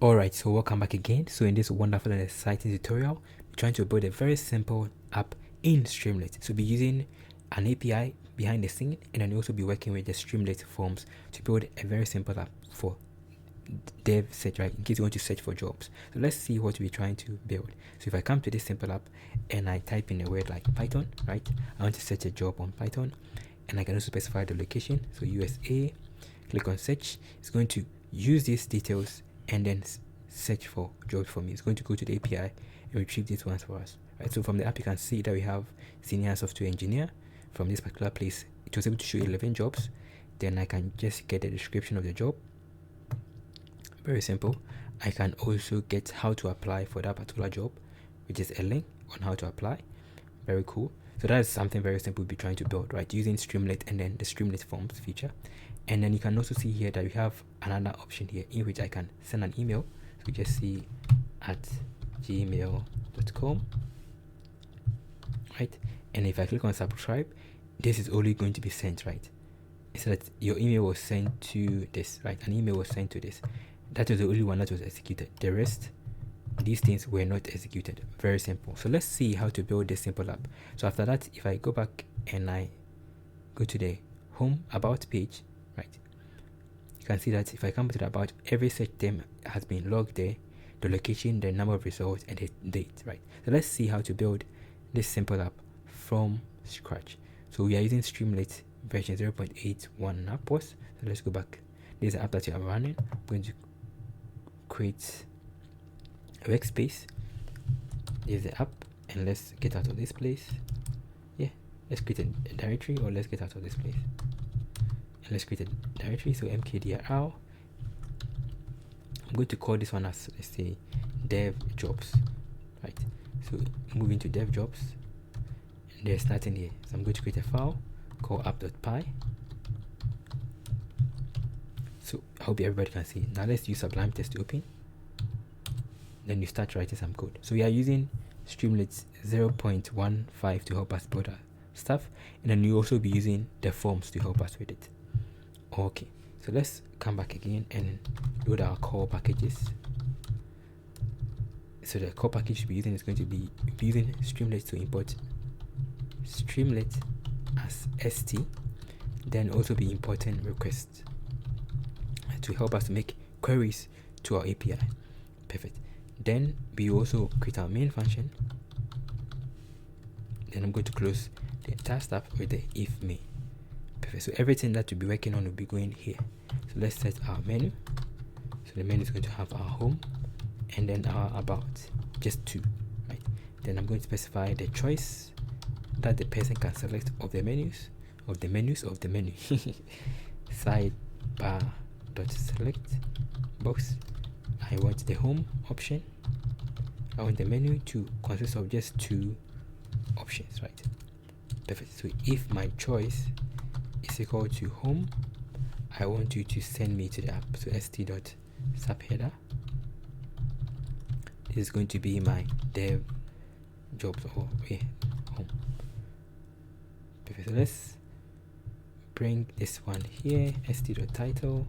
Alright, so welcome back again. So in this wonderful and exciting tutorial, we're trying to build a very simple app in Streamlit. So we'll be using an API behind the scene, and then we'll also be working with the Streamlit forms to build a very simple app for dev search, right? In case you want to search for jobs. So let's see what we're trying to build. So if I come to this simple app and I type in a word like Python, right? I want to search a job on Python, and I can also specify the location. So USA, click on search. It's going to use these details and then search for jobs for me. It's going to go to the API and retrieve these ones for us, right? So from the app you can see that we have senior software engineer. From this particular place it was able to show 11 jobs. Then I can just get the description of the job. Very simple. I can also get how to apply for that particular job, which is a link on how to apply. Very cool. So that is something very simple we'll be trying to build, right, using Streamlit and then the Streamlit forms feature. And then you can also see here that we have another option here in which I can send an email. So just see at gmail.com, right? And if I click on subscribe, this is only going to be sent, right? So that your email was sent to this, right? An email was sent to this. That was the only one that was executed. The rest, these things were not executed. Very simple. So let's see how to build this simple app. So after that, if I go back and I go to the home about page, right, you can see that if I come to the about, every search term has been logged there, the location, the number of results, and the date, right? So let's see how to build this simple app from scratch. So we are using Streamlit version 0.81 upwards. So let's go back. This is the app that you are running. I'm going to create a workspace. There's the app, and let's get out of this place. Yeah, let's create a directory, or let's get out of this place. And let's create a directory. So mkdir. I'm going to call this one as, let's say, dev jobs, right? So moving to dev jobs, and there's nothing here. So I'm going to create a file called app.py. So I hope everybody can see. Now let's use Sublime Text to open. Then you start writing some code. So we are using Streamlit 0.15 to help us build our stuff, and then you also be using the forms to help us with it. Okay, so let's come back again and load our core packages. So the core package we're using is going to be using Streamlit to import Streamlit as st, then also be importing requests to help us make queries to our API. Perfect. Then we also create our main function. Then I'm going to close the entire stuff with the if main. Perfect. So everything that we'll be working on will be going here. So let's set our menu. So the menu is going to have our home and then our about, just two, right? Then I'm going to specify the choice that the person can select of the menus of the menu. Sidebar dot select box. I want the home option. I want the menu to consist of just two options, right? Perfect. So if my choice is equal to home, I want you to send me to the app. So st.subheader. This is going to be my dev jobs or home. Perfect. So let's bring this one here, st.title.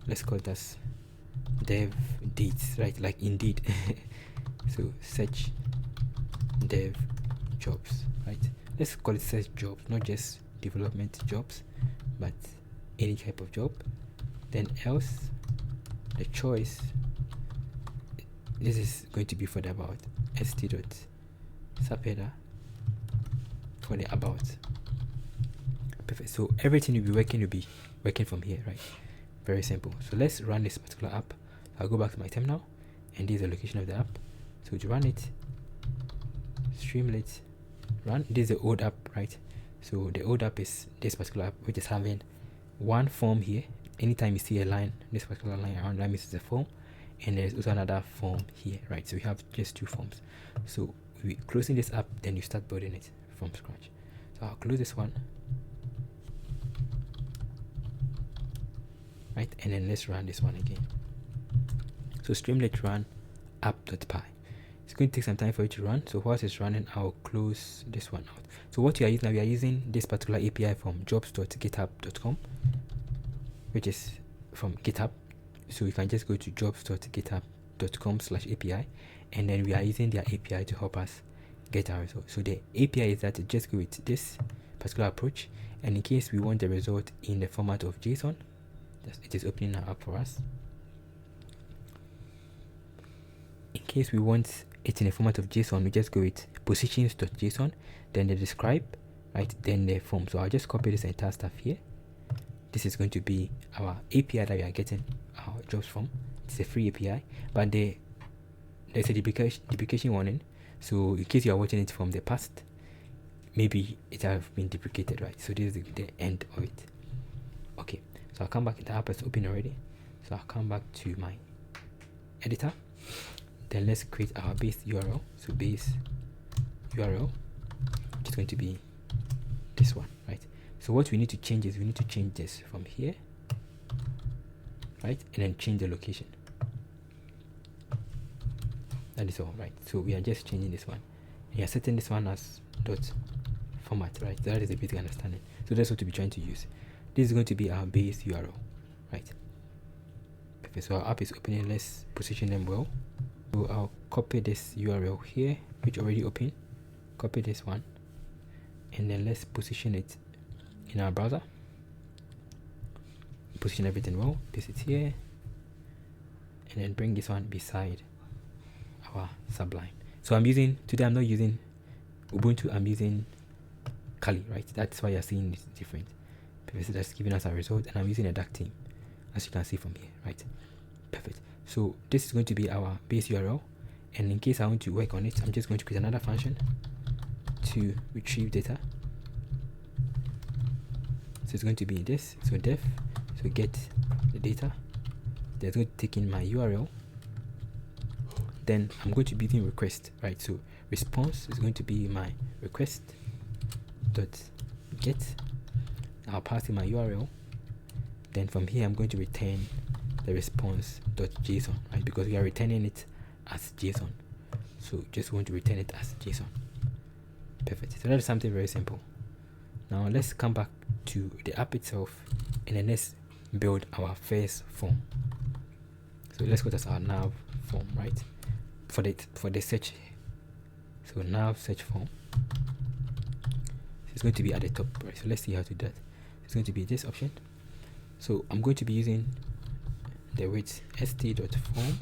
Let's call it as dev deeds, right? Like Indeed. So search dev jobs, right? Let's call it search jobs, not just development jobs, but any type of job. Then else, the choice, this is going to be for the about, st.subheader for the about. Perfect. So everything will be working from here, right? Very simple. So let's run this particular app. I'll go back to my terminal, and this is the location of the app. So to run it, Streamlit run. This is the old app, right? So the old app is this particular app, which is having one form here. Anytime you see a line, this particular line around, that means it's a form, and there's also another form here, right? So we have just two forms. So we closing this app, then you start building it from scratch. So I'll close this one, right? And then let's run this one again. So Streamlit run app.py. It's going to take some time for it to run. So whilst it's running, I'll close this one out. So what we are using now, we are using this particular API from jobs.github.com, which is from GitHub. So you can just go to jobs.github.com/API, and then we are using their API to help us get our result. So the API is that just go with this particular approach, and in case we want the result in the format of JSON, it is opening now up for us. In case we want it in the format of JSON, we just go with positions.json, then the describe, right, then the form. So I'll just copy this entire stuff here. This is going to be our API that we are getting our jobs from. It's a free API, but there's a deprecation warning. So in case you are watching it from the past, maybe it have been deprecated, right? So this is the end of it. Okay, so I'll come back. The app is open already, so I'll come back to my editor. Then let's create our base URL. So base URL, which is going to be this one, right? So what we need to change is we need to change this from here, right, and then change the location. That is all, right? So we are just changing this one. We are setting this one as dot format, right? That is a basic understanding. So that's what we'll be trying to use. This is going to be our base URL, right? Okay, so our app is opening. Let's position them well. So I'll copy this URL here, which already open. Copy this one, and then let's position it in our browser. Position everything well. Paste it here, and then bring this one beside our Sublime. So I'm using today. I'm not using Ubuntu. I'm using Kali, right? That's why you're seeing it's different. Because that's giving us a result, and I'm using a dark theme, as you can see from here, right? Perfect. So this is going to be our base URL, and in case I want to work on it, I'm just going to create another function to retrieve data. So it's going to be this. So def, so get the data. There's going to take in my URL. Then I'm going to be using request, right? So response is going to be my request dot get. I'll pass in my URL. Then from here, I'm going to return the response.json, right? Because we are returning it as JSON. So just want to return it as JSON. Perfect. So that is something very simple. Now let's come back to the app itself, and then let's build our first form. So let's go to our nav form, right? For the search. So nav search form. It's going to be at the top, right? So let's see how to do that. It's going to be this option. So I'm going to be using the width st.form.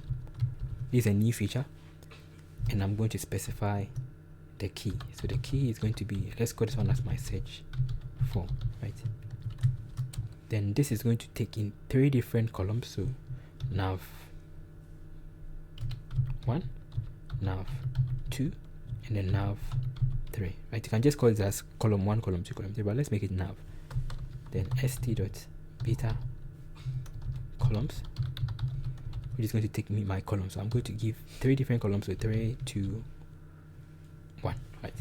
This is a new feature, and I'm going to specify the key. So the key is going to be, let's call this one as my search form, right? Then this is going to take in 3 different columns. So nav 1, nav 2, and then nav 3, right? You can just call it as column 1, column 2, column 3, but let's make it nav. Then st.beta columns, which is going to take me my column. So I'm going to give 3 different columns. So 3, 2, 1, right?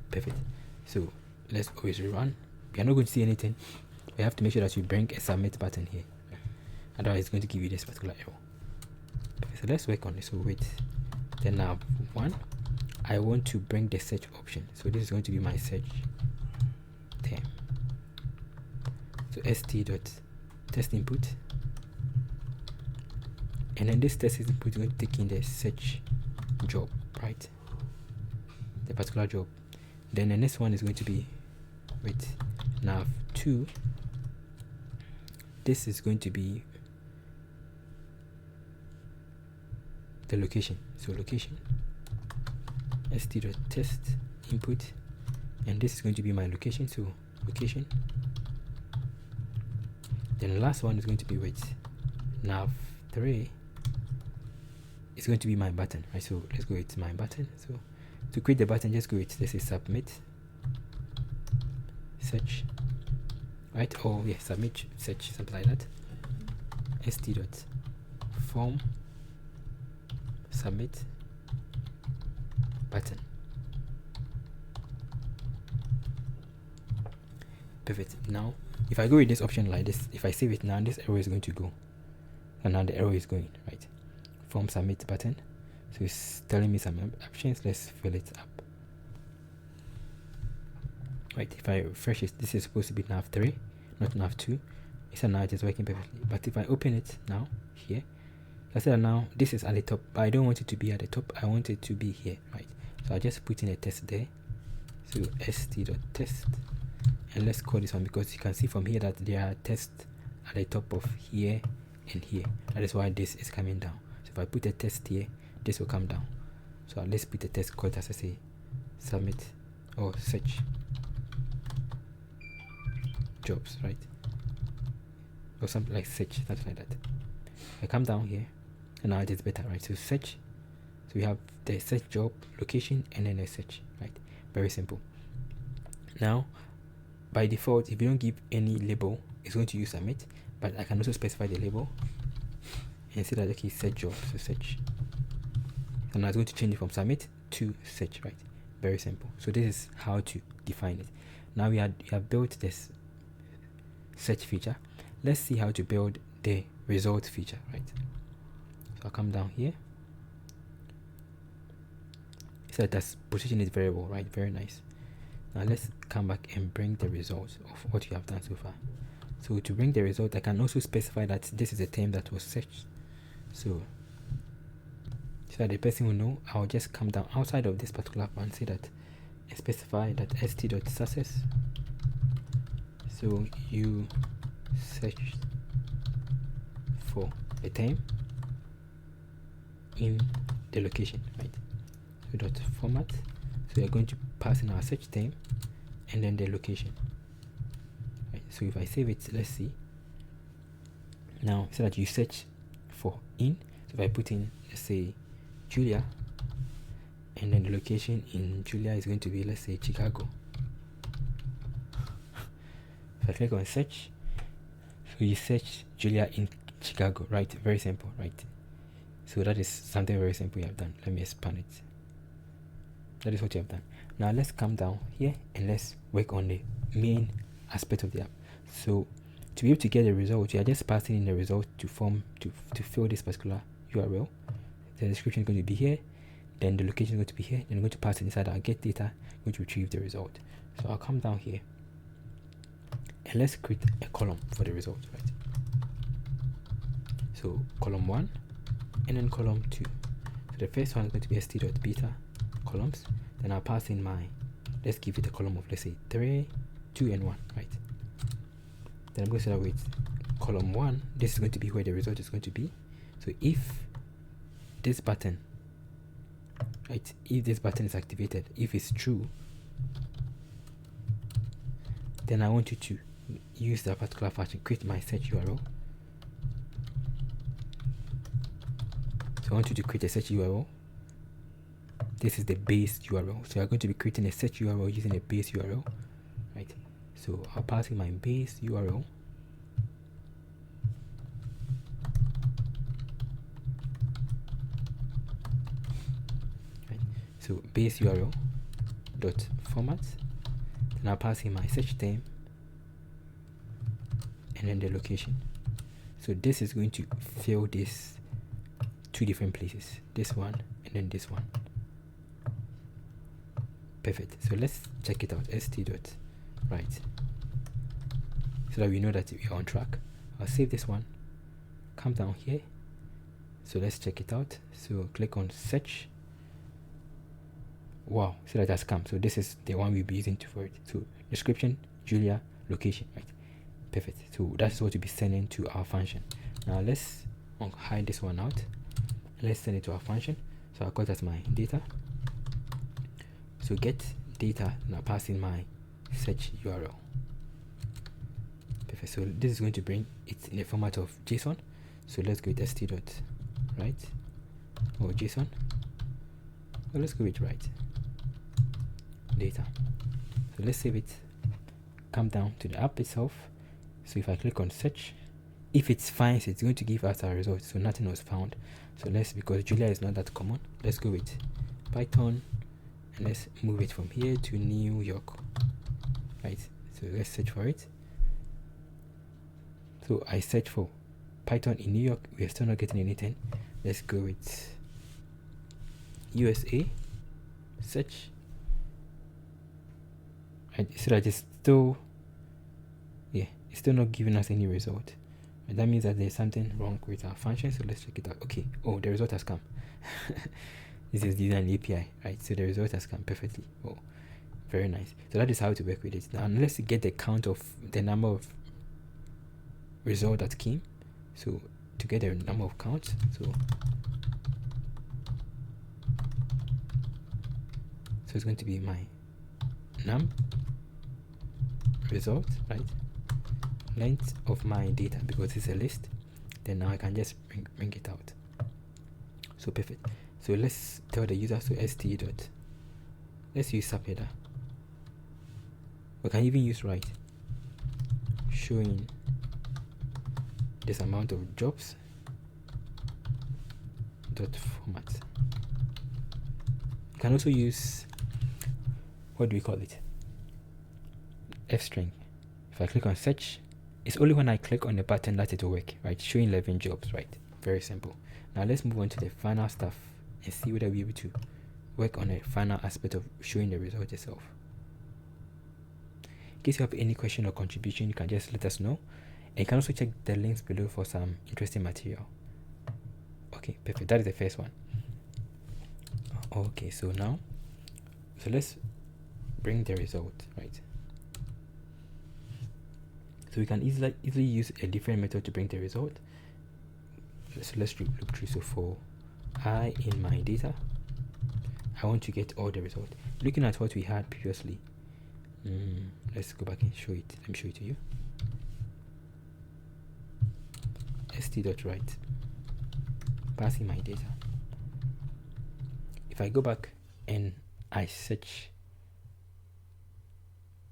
Perfect. So let's always rerun. We are not going to see anything. We have to make sure that you bring a submit button here, otherwise it's going to give you this particular error. Perfect. So let's work on this. So wait, then nav 1, I want to bring the search option. So this is going to be my search term. So st.test input, and then this test input is going to take in the search job, right? The particular job. Then the next one is going to be with nav 2. This is going to be the location. So location st.test input, and this is going to be my location. So location. Then the last one is going to be with nav 3. It's going to be my button, right? So let's go with my button. So to create the button, just go with, let's say, submit search, right? Or yeah, submit search, something like that. st.form submit button. Perfect. Now if I go with this option like this, if I save it now, this arrow is going to go, and now the arrow is going, right? Form submit button. So it's telling me some options. Let's fill it up, right? If I refresh it, this is supposed to be nav 3, not nav 2. So now it is working perfectly. But if I open it now here, I said now this is at the top, but I don't want it to be at the top. I want it to be here, right? So I'll just put in a test there. So st.test, and let's call this one, because you can see from here that there are tests at the top of here and here. That is why this is coming down. So if I put a test here, this will come down. So let's put a test called, as I say, submit or search jobs, right? Or something like search, something like that. I come down here, and now it is better, right? So search. So we have the search job, location, and then a search, right? Very simple. Now, by default, if you don't give any label, it's going to use submit. But I can also specify the label and say that, okay, search job, so search. And now it's going to change it from submit to search, right? Very simple. So this is how to define it. Now we have built this search feature. Let's see how to build the result feature, right? So I'll come down here. So that's position is variable, right? Very nice. Now let's come back and bring the results of what you have done so far. So to bring the result, I can also specify that this is a term that was searched. So that the person will know, I'll just come down outside of this particular one, say that and specify that st.success. So you searched for a term in the location, right? So dot format. So we are going to pass in our search term and then the location. Right. So if I save it, let's see. Now so that you search for in. So if I put in, let's say, Julia, and then the location in Julia is going to be, let's say, Chicago. If I click on search, so you search Julia in Chicago, right? Very simple, right? So that is something very simple you have done. Let me expand it. That is what you have done. Now let's come down here and let's work on the main aspect of the app. So to be able to get the result, you are just passing in the result to fill this particular URL. The description is going to be here, then the location is going to be here, then I'm going to pass it inside our get data, I'm going to retrieve the result. So I'll come down here and let's create a column for the result, right? So column 1 and then column 2. So the first one is going to be st.beta columns. Then I'll pass in my, let's give it a column of, let's say, 3, 2, and 1, right? Then I'm going to start with column 1. This is going to be where the result is going to be. So if this button, right, if this button is activated, if it's true, then I want you to use that particular function, create my search URL. So I want you to create a search URL. This is the base URL. So you're going to be creating a search URL using a base URL, right? So I'll pass in my base URL. Right. So base URL dot format. Then I'll pass in my search term and then the location. So this is going to fill this two different places, this one and then this one. Perfect. So let's check it out. st.write, so that we know that we are on track. I'll save this one, come down here. So let's check it out. So click on search. Wow, so that has come. So this is the one we'll be using for it. So description, Julia, location, right? Perfect. So that's what we'll be sending to our function. Now let's hide this one out. Let's send it to our function. So I'll call that my data. So get data, now pass in my search URL. Perfect. So this is going to bring it in the format of JSON. So let's go with st.write or JSON. Well, let's go with write data. So let's save it. Come down to the app itself. So if I click on search, if it's finds, it's going to give us our result. So nothing was found. So because Julia is not that common, let's go with Python. And let's move it from here to New York, right? So let's search for it. So I search for Python in New York. We are still not getting anything. Let's go with USA, search, right? So that it's still, yeah, it's still not giving us any result. And that means that there's something wrong with our function. So let's check it out. Okay, oh, the result has come. This is design API, right? So the result has come perfectly. Oh, very nice. So that is how to work with it. Now let's get the count of the number of result that came. So to get the number of counts, so it's going to be my num result, right? Length of my data, because it's a list. Then now I can just bring it out. So perfect. So let's tell the user, so st dot, let's use subheader. We can even use write, showing this amount of jobs dot format. You can also use, what do we call it, f string. If I click on search, it's only when I click on the button that it will work, right? Showing 11 jobs, right? Very simple. Now let's move on to the final stuff and see whether we're able to work on the final aspect of showing the result itself. In case you have any question or contribution, you can just let us know. And you can also check the links below for some interesting material. Okay, perfect. That is the first one. Okay, so now, so let's bring the result, right? So we can easily use a different method to bring the result. So let's look through. So for I in my data, I want to get all the result. Looking at what we had previously, let's go back and show it. Let me show it to you. st.write, passing my data. If I go back and I search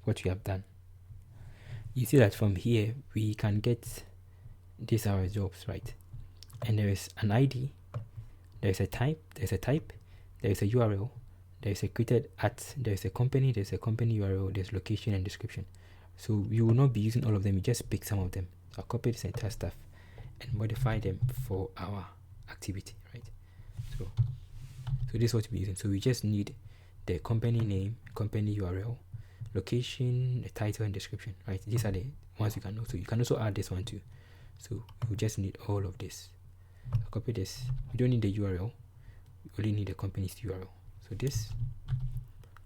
what we have done, you see that from here we can get these are our jobs, right? And there is an ID, there is a type, there is a URL, there is a created at, there is a company URL, there's location and description. So we will not be using all of them, we just pick some of them. So I'll copy this entire stuff and modify them for our activity, right? So this is what we're using. So we just need the company name, company URL, location, the title and description, right? These are the ones you can also, you can also add this one too. So we just need all of this. I'll copy this. We don't need the URL, we only need the company's URL. So this,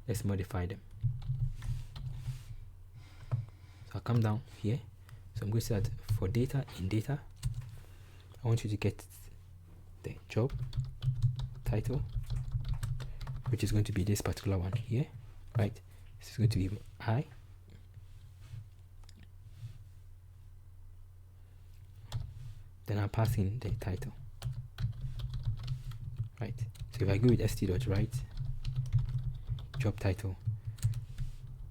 let's modify them. So I'll come down here. So I'm going to say that for data, in data, I want you to get the job title, which is going to be this particular one here, right? This is going to be I. Then I'll pass in the title, right? So if I go with st.write job title,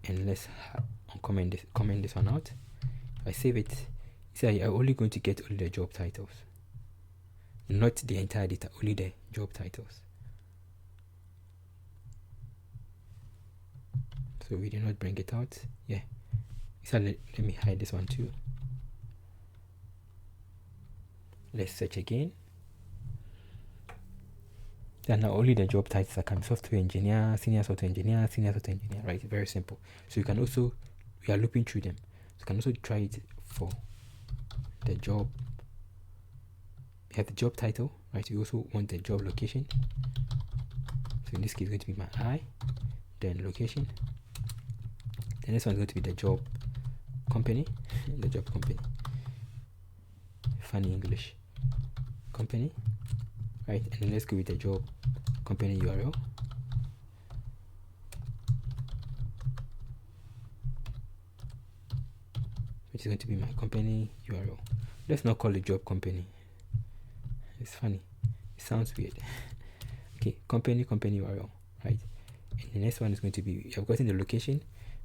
and let's comment this one out. If I save it, see, I'm only going to get only the job titles, not the entire data, only the job titles. So we did not bring it out. Yeah. So let me hide this one too. Let's search again. Then now only the job titles are coming: software engineer, senior software engineer, right? Very simple. So you can also, we are looping through them. So you can also try it for the job. We have the job title, right? You also want the job location. So in this case, it's going to be my I, then location. The next one is going to be the job company, the job company. Funny English. Company, right? And then let's go with the job company URL. Which is going to be my company URL. Let's not call it job company. It's funny. It sounds weird. Okay, company URL, right? And the next one is going to be, I've gotten the location,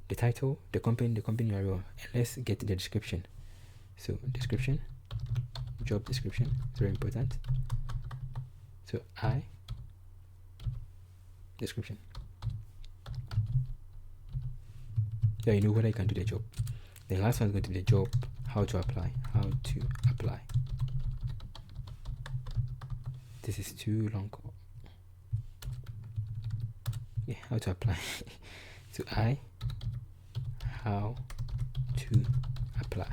the title, the company URL, and let's get the description. So description, job description, very important. So I, description. Yeah, you know whether you can do the job. The last one is going to be the job, how to apply. This is too long. Yeah, how to apply. So I, how to apply.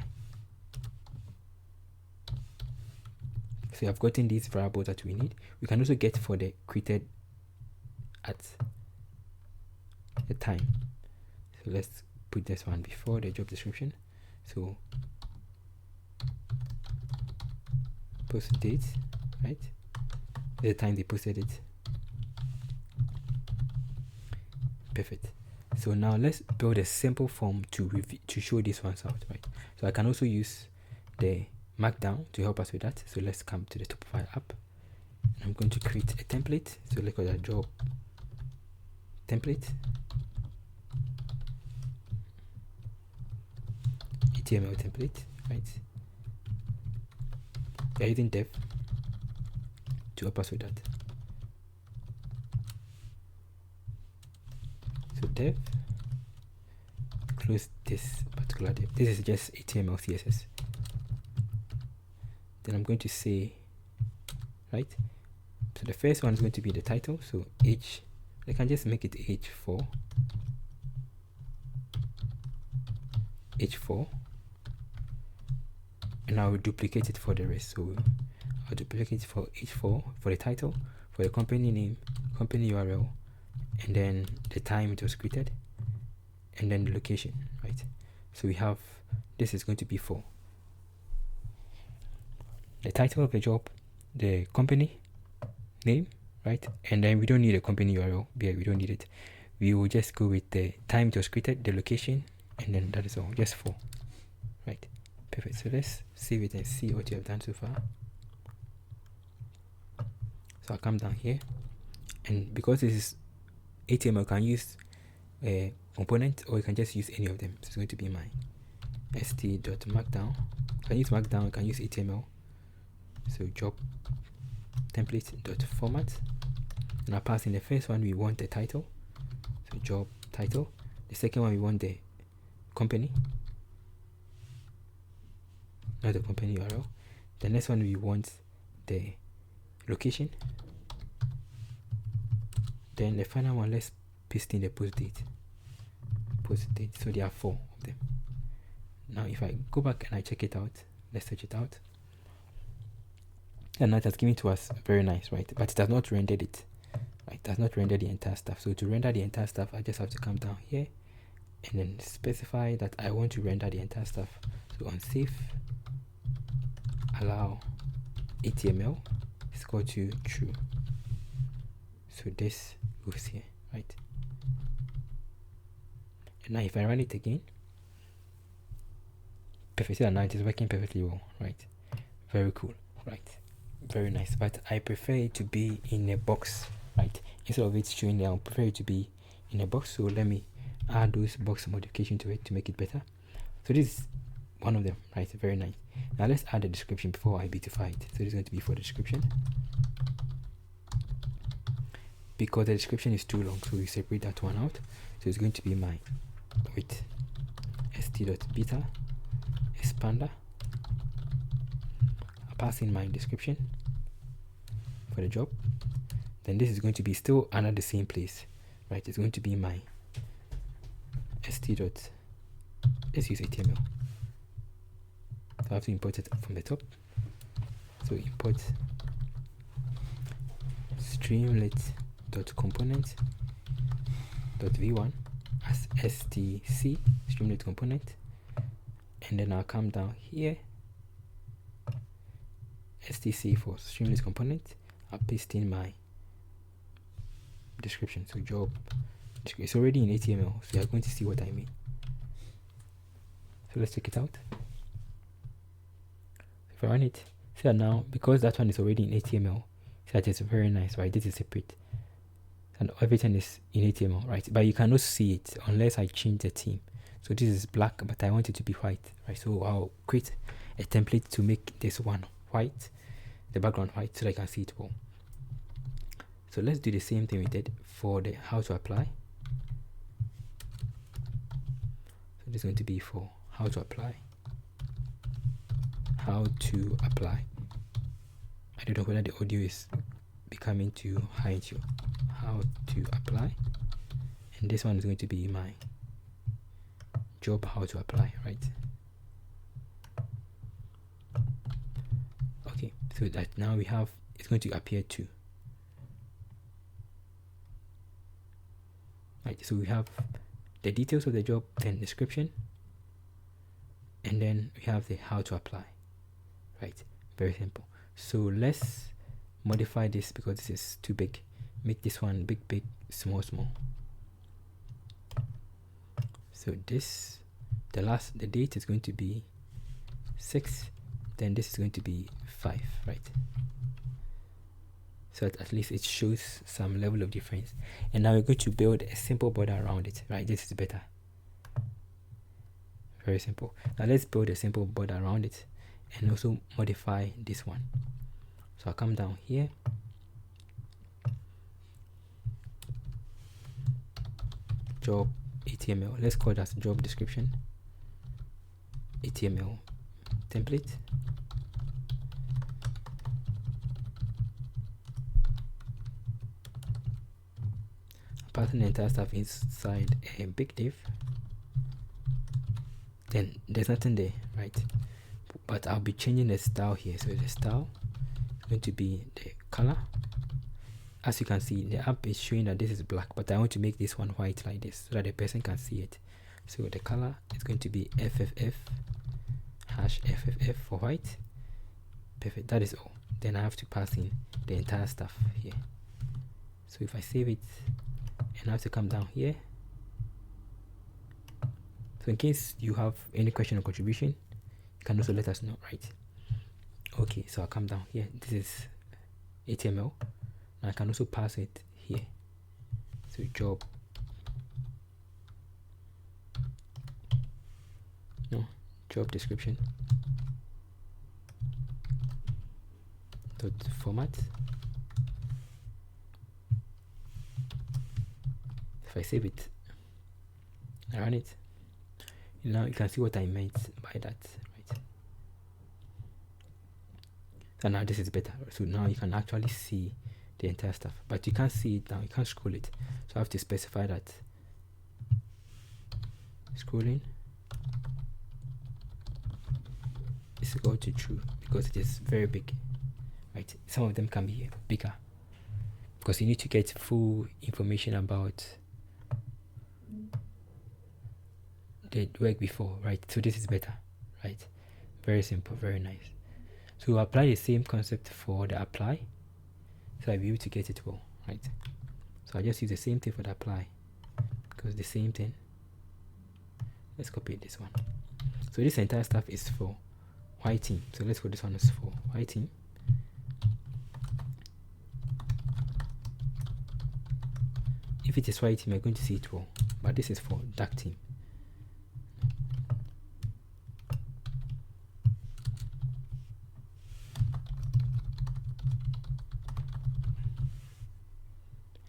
So I've gotten these variables that we need. We can also get for the created at the time. So let's put this one before the job description. So post date, right? The time they posted it. Perfect. So now let's build a simple form to show these ones out, right? So I can also use the markdown to help us with that. So let's come to the top of our app. I'm going to create a template. So look at that job template, HTML template, right? We're using dev to help us with that. So dev, close this particular dev. This is just HTML CSS. Then I'm going to say, right? So the first one is going to be the title. So H, I can just make it H4. H4. And I will duplicate it for the rest. So I'll duplicate it for H4 for the title, for the company name, company URL, and then the time it was created, and then the location, right? So we have, this is going to be for the title of the job, the company name, right? And then we don't need a company URL. Yeah, we don't need it. We will just go with the time it was created, the location, and then that is all, just for, right? Perfect. So let's save it and see what you have done so far. So I'll come down here, and because this is HTML, you can use a component or you can just use any of them. So it's going to be my st.markdown. You can use markdown, you can use HTML. So job template.format, and I'll pass in the first one we want the title, so job title. The second one we want the company, not the company URL. The next one we want the location. Then the final one, let's paste in the post date. So there are 4 of them. Now if I go back and I check it out, let's search it out, and now it has given to us very nice, right? But it has not rendered it, right? It has not rendered the entire stuff. So to render the entire stuff, I just have to come down here and then specify that I want to render the entire stuff. So on save, allow HTML is equal to true. So this goes here, right? And now if I run it again, perfect. Now it is working perfectly well, right? Very cool, right? Very nice. But I prefer it to be in a box, right? Instead of it showing there, I prefer it to be in a box. So let me add those box modification to it to make it better. So this is one of them, right? Very nice. Now let's add a description before I beautify it. So this is going to be for the description, because the description is too long, so we separate that one out. So it's going to be my with st.beta expander. I'll pass in my description for the job. Then this is going to be still under the same place, right? It's going to be my st. Let's use HTML. So I have to import it from the top. So import streamlit.component.v1 as stc streamlit component, and then I'll come down here, stc for streamlit component. I'll paste in my description. So job, it's already in HTML, so you're going to see what I mean. So let's check it out. If I run it, see now, because that one is already in HTML, see that it's very nice, right? This is separate and everything is in HTML, right? But you cannot see it unless I change the theme. So this is black, but I want it to be white, right? So I'll create a template to make this one white, the background white, so that I can see it well. So let's do the same thing we did for the how to apply. So this is going to be for how to apply. How to apply. I don't know whether the audio is becoming too high to how to apply. And this one is going to be my job how to apply, right? Okay, so that now we have, it's going to appear too. Right, so we have the details of the job, then description, and then we have the how to apply. Right, very simple. So let's modify this because this is too big. Make this one big, small. So this, the date is going to be 6, then this is going to be 5, right? So that at least it shows some level of difference. And now we're going to build a simple border around it, right? This is better. Very simple. Now let's build a simple border around it and also modify this one. So I'll come down here. Job HTML. Let's call that job description. HTML template. Passing the entire stuff inside a big div. Then there's nothing there, right? But I'll be changing the style here. So the style is going to be the color. As you can see, the app is showing that this is black, but I want to make this one white like this so that the person can see it. So the color is going to be FFF #FFF for white. Perfect, that is all. Then I have to pass in the entire stuff here. So if I save it, and I have to come down here. So in case you have any question or contribution, you can also let us know, right? Okay, so I'll come down here. This is HTML. Now I can also pass it here. So job description dot format. If I save it, I run it, now you can see what I meant by that, right? So now this is better. So now you can actually see the entire stuff, but you can't see it now. You can't scroll it, so I have to specify that scrolling is equal to true because it is very big, right? Some of them can be bigger because you need to get full information about the work before, right? So this is better, right? Very simple, very nice. So we'll apply the same concept for the apply, so I'll be able to get it well, right? So I just use the same thing for the apply because the same thing. Let's copy this one. So this entire stuff is for white team. So let's put this one as for white team. If it is white team, you're going to see it well, but this is for dark team.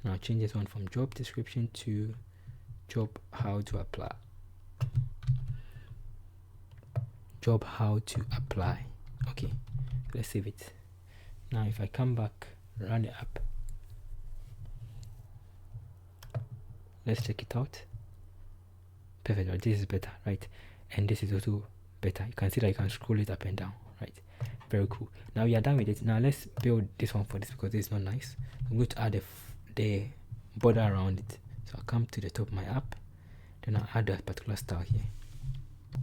Now change this one from job description to job how to apply. Job how to apply. Okay, let's save it. Now if I come back, run the app, let's check it out. Perfect, right? This is better, right? And this is also better. You can see that you can scroll it up and down, right? Very cool. Now we are done with it. Now let's build this one for this because it's not nice. I'm going to add the border around it. So I'll come to the top of my app, then I'll add a particular style here.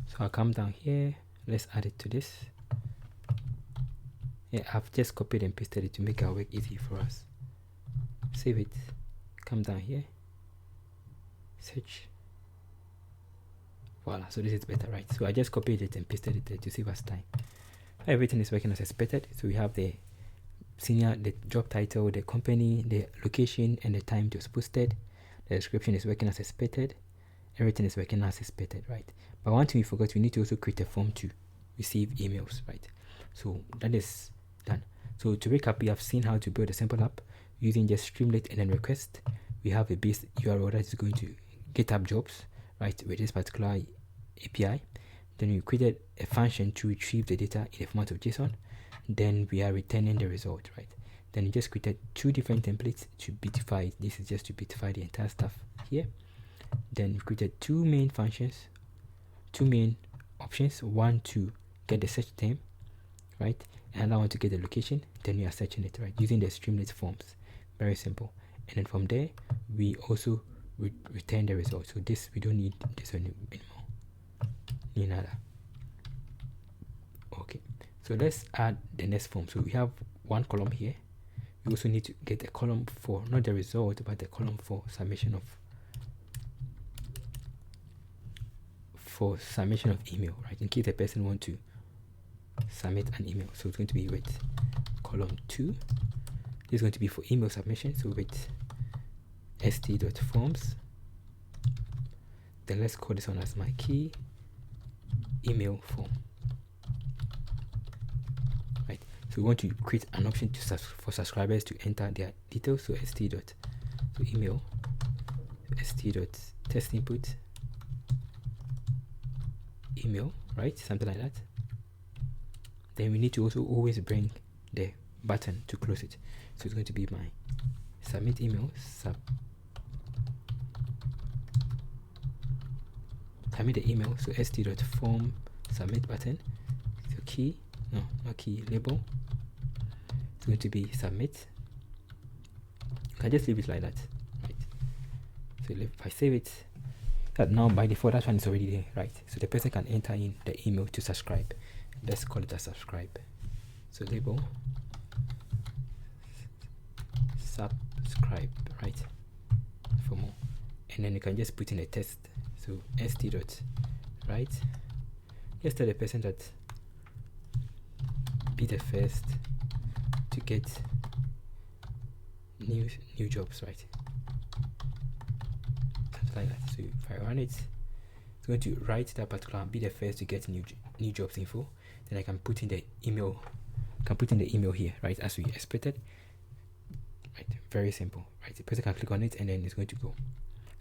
So I'll come down here, let's add it to this. Yeah, I've just copied and pasted it to make our work easy for us. Save it, come down here, search. Voila, so this is better, right? So I just copied it and pasted it there to save us time. Everything is working as expected. So we have the senior, the job title, the company, the location, and the time it was posted. The description is working as expected. Everything is working as expected, right? But one thing we forgot, we need to also create a form to receive emails, right? So that is done. So to recap, we have seen how to build a simple app using just Streamlit and then request. We have a base URL that is going to GitHub jobs, right, with this particular API. Then we created a function to retrieve the data in the format of JSON. Then we are returning the result, right? Then we just created 2 different templates to beautify it. This is just to beautify the entire stuff here. Then we created 2 main functions, 2 main options. One to get the search term, right? and I want to get the location, then you are searching it, right, using the Streamlit forms. Very simple. And then from there we also return the result. So this, we don't need this one anymore. Need another. Okay, so let's add the next form. So we have one column here. We also need to get a column for not the result, but the column for submission of email, right, in case the person want to submit an email. So it's going to be with column 2. This is going to be for email submission, so with st.forms. Then let's call this one as my key email form, right? So we want to create an option for subscribers to enter their details. So email st.test input email, right, something like that. Then we need to also always bring the button to close it. So it's going to be my submit email, submit the email. So st.form submit button. So key, no, not key, label. It's going to be submit. You can just leave it like that, right? So if I save it, that now by default that one is already there, right? So the person can enter in the email to subscribe. Let's call it a subscribe. So label subscribe, right, for more. And then you can just put in a test. So st.right, just tell the person that be the first to get new jobs, right, something like that. So if I run it, it's going to write that particular and be the first to get new jobs info. Then I can put in the email, here, right, as we expected, right? Very simple, right? The person can click on it and then it's going to go.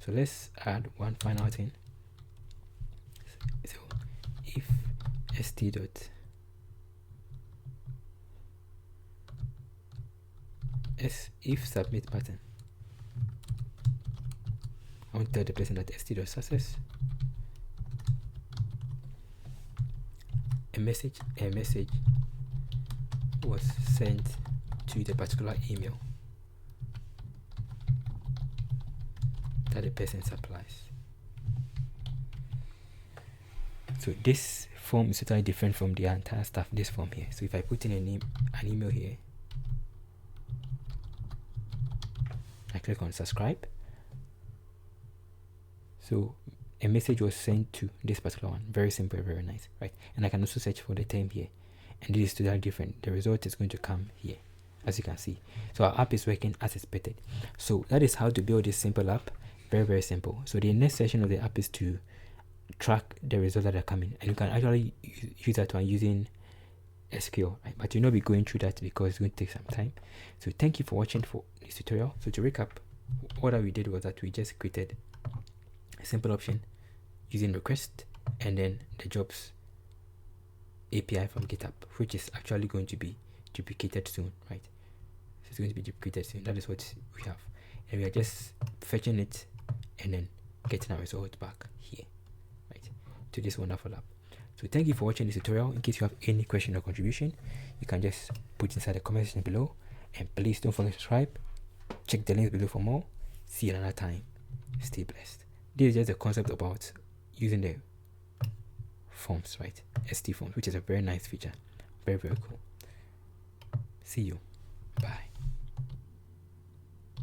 So let's add one final thing. So if if submit button, I want to tell the person that st.success, a message was sent to the particular email that the person supplies. So this form is totally different from the entire stuff, this form here. So if I put in an email here, I click on subscribe. So a message was sent to this particular one. Very simple, very nice, right? And I can also search for the term here, and this is totally different. The result is going to come here, as you can see. So our app is working as expected. So that is how to build this simple app. Very, very simple. So the next session of the app is to track the results that are coming, and you can actually use that one using SQL, right? But you'll not be going through that because it's going to take some time. So thank you for watching for this tutorial. So to recap, what we did was that we just created a simple option using request and then the jobs API from GitHub, which is actually going to be duplicated soon, right? So it's going to be duplicated soon. That is what we have, and we are just fetching it and then getting our result back here, right, to this wonderful app. So thank you for watching this tutorial. In case you have any question or contribution, you can just put inside the comment section below, and please don't forget to subscribe. Check the links below for more. See you another time. Stay blessed. This is just a concept about using the forms, right? ST forms, which is a very nice feature. Very, very cool. See you. Bye.